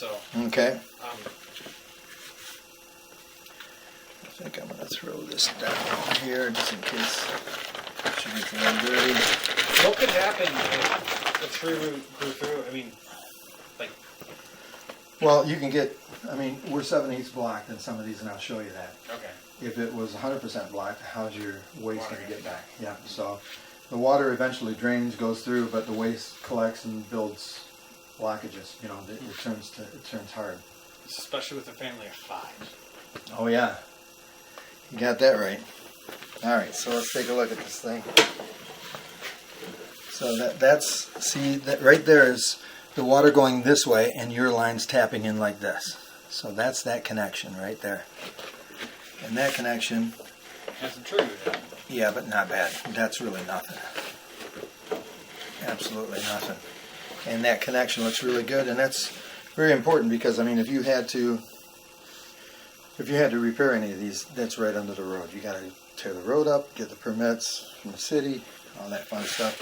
enough. So Okay. I think I'm going to throw this down here just in case it should get a little dirty. what could happen if a tree root grew through? I mean, like, Well, you can get, I mean, we're 7/8 blocked in some of these, and I'll show you that. okay. If it was 100% blocked, how's your waste Water going to get gonna back? Yeah, so the water eventually drains, goes through, but the waste collects and builds blockages. You know, it turns hard. Especially with a family of 5. Oh yeah, you got that right. All right, so let's take a look at this thing. So that's see that right there is the water going this way, and your line's tapping in like this. So that's that connection right there. And that connection, Has some tree root in it. yeah, but not bad. That's really nothing. Absolutely nothing. And that connection looks really good, and that's very important because I mean, if you had to repair any of these, that's right under the road. You got to tear the road up, get the permits from the city, all that fun stuff.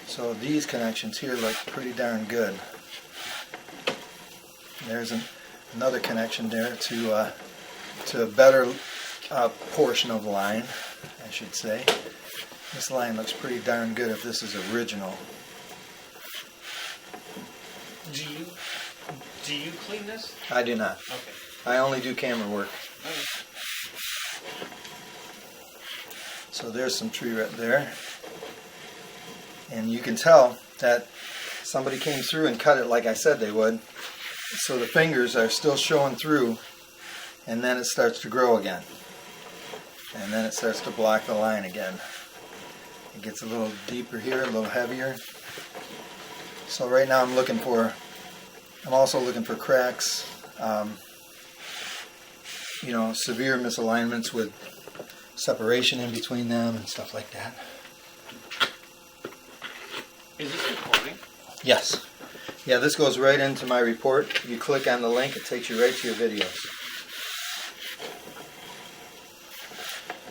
So these connections here look pretty darn good. There's another connection there to a better portion of the line, I should say. This line looks pretty darn good if this is original. Do you clean this? I do not. Okay. I only do camera work. So there's some tree root there. And you can tell that somebody came through and cut it like I said they would. So the fingers are still showing through, and then it starts to grow again. And then it starts to block the line again. It gets a little deeper here, a little heavier. So right now I'm also looking for cracks, you know, severe misalignments with separation in between them and stuff like that. Is this recording? Yes. Yeah, this goes right into my report. You click on the link, it takes you right to your videos.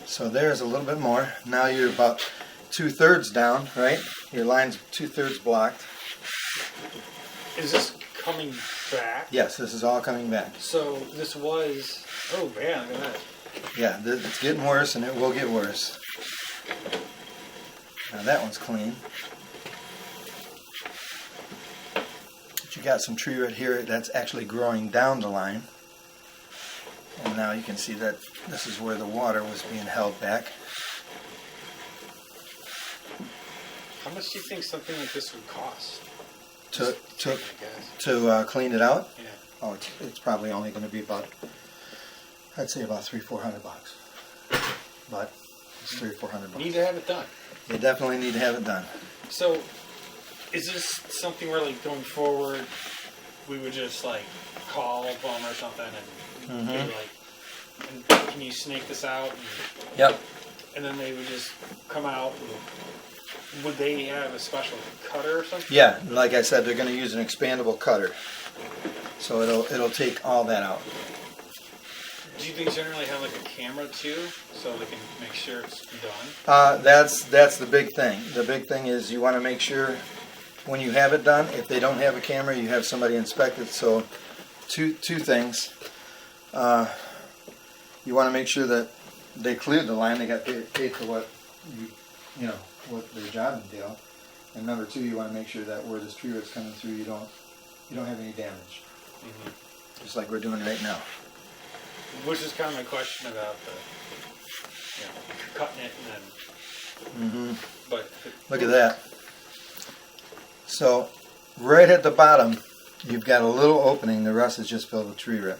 So there's a little bit more. Now you're about 2/3 down, right? Your line's 2/3 blocked. Is this coming back? Yes, this is all coming back. So this was, oh man, look at that. Yeah, it's getting worse, and it will get worse. Now that one's clean. But you got some tree root here that's actually growing down the line. And now you can see that this is where the water was being held back. How much do you think something like this would cost? To I guess. clean it out? Yeah. Oh, it's probably only going to be about, I'd say about $300-400. But it's $300-400. Need to have it done. You definitely need to have it done. So, is this something where, like, going forward, we would just, like, call them or something and be like, and can you snake this out? Yep. And then they would just come out. Would they have a special cutter or something? Yeah, like I said, they're going to use an expandable cutter. So it'll take all that out. Do you think generally have like a camera too, so they can make sure it's done? That's the big thing. The big thing is you want to make sure when you have it done, if they don't have a camera, you have somebody inspect it. So two things. You want to make sure that they cleared the line, they got paid for what you know what their job entailed. And number two, you want to make sure that where this tree root's coming through, you don't have any damage. Mm-hmm. Just like we're doing right now. Which is kind of my question about the, cutting it and then. But Look at that. So right at the bottom, you've got a little opening. The rest is just filled with tree root.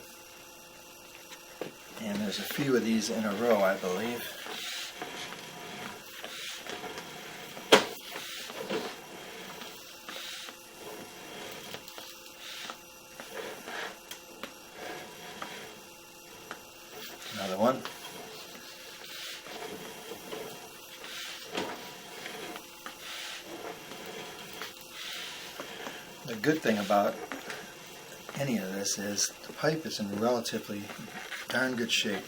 And there's a few of these in a row, I believe. Another one. The good thing about any of this is the pipe is in relatively darn good shape.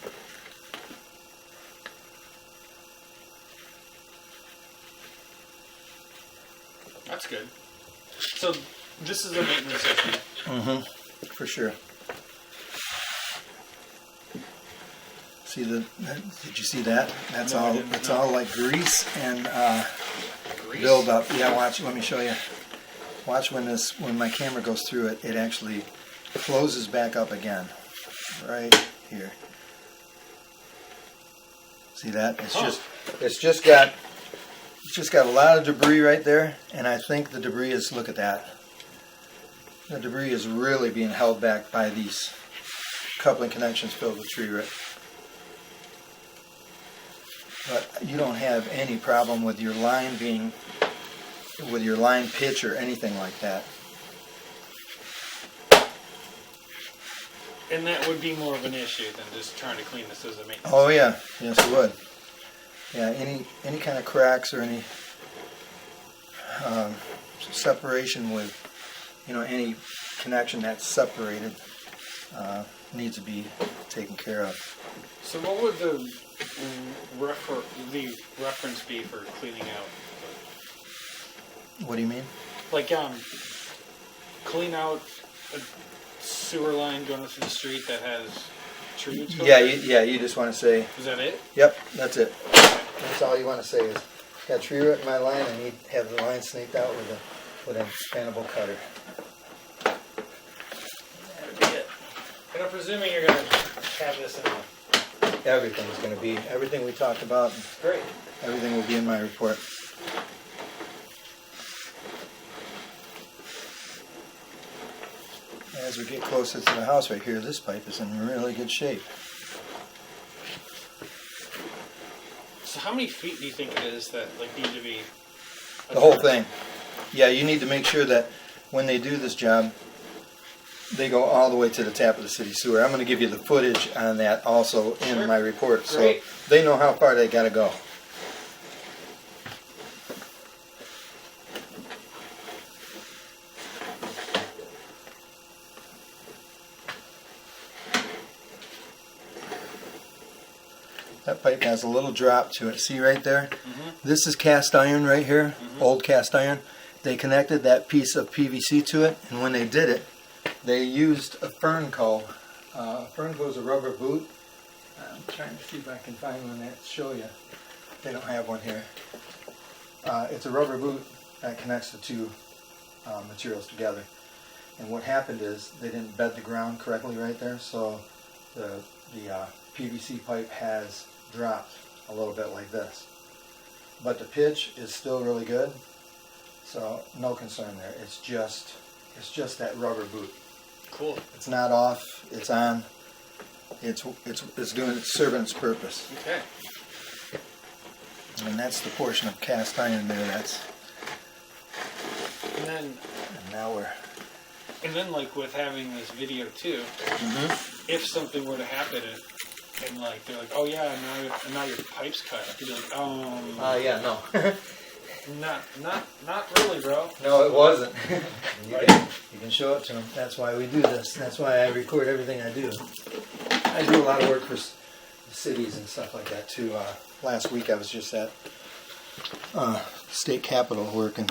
that's good. So this is a maintenance issue. for sure. See did you see that? That's No, I all. didn't, It's no. all like grease and Grease? build up. Yeah, watch. Let me show you. Watch when my camera goes through it. It actually closes back up again, right here. See that? It's just got a lot of debris right there, and I think the debris is. Look at that. The debris is really being held back by these coupling connections filled with tree root. But you don't have any problem with your line pitch or anything like that. And that would be more of an issue than just trying to clean this as a maintenance. Oh yeah, yes it would. Yeah, any kind of cracks or any separation with, any connection that's separated needs to be taken care of. So what would the reference be for cleaning out? What do you mean? Like, clean out a sewer line going through the street that has tree roots going through? You just want to say, Is that it? yep, that's it. That's all you want to say is, got tree root in my line, I need to have the line snaked out with an expandable cutter. That would be it. And I'm presuming you're going to have this in a... Everything's going to be, everything we talked about, Great. everything will be in my report. As we get closer to the house right here, this pipe is in really good shape. So how many feet do you think it is that need to be... The whole thing. Yeah, you need to make sure that when they do this job, they go all the way to the tap of the city sewer. I'm going to give you the footage on that also in Sure. my report, so Great. they know how far they got to go. That pipe has a little drop to it. See right there? Mm-hmm. This is cast iron right here, old cast iron. They connected that piece of PVC to it, and when they did it, they used a Fernco. Fernco is a rubber boot. I'm trying to see if I can find one that show you. They don't have one here. It's a rubber boot that connects the two materials together. And what happened is they didn't bed the ground correctly right there, so the PVC pipe has dropped a little bit like this. But the pitch is still really good, so no concern there. It's just that rubber boot. Cool. It's not off. It's on. It's serving its purpose. Okay. And that's the portion of cast iron there. And Now we're. with having this video too, if something were to happen and they're like, oh yeah, now your pipe's cut, I could be like, Yeah, no. not really, bro. No, it wasn't. Right. You can show it to them. That's why we do this. That's why I record everything I do. I do a lot of work for cities and stuff like that too. Last week I was just at state capitol working.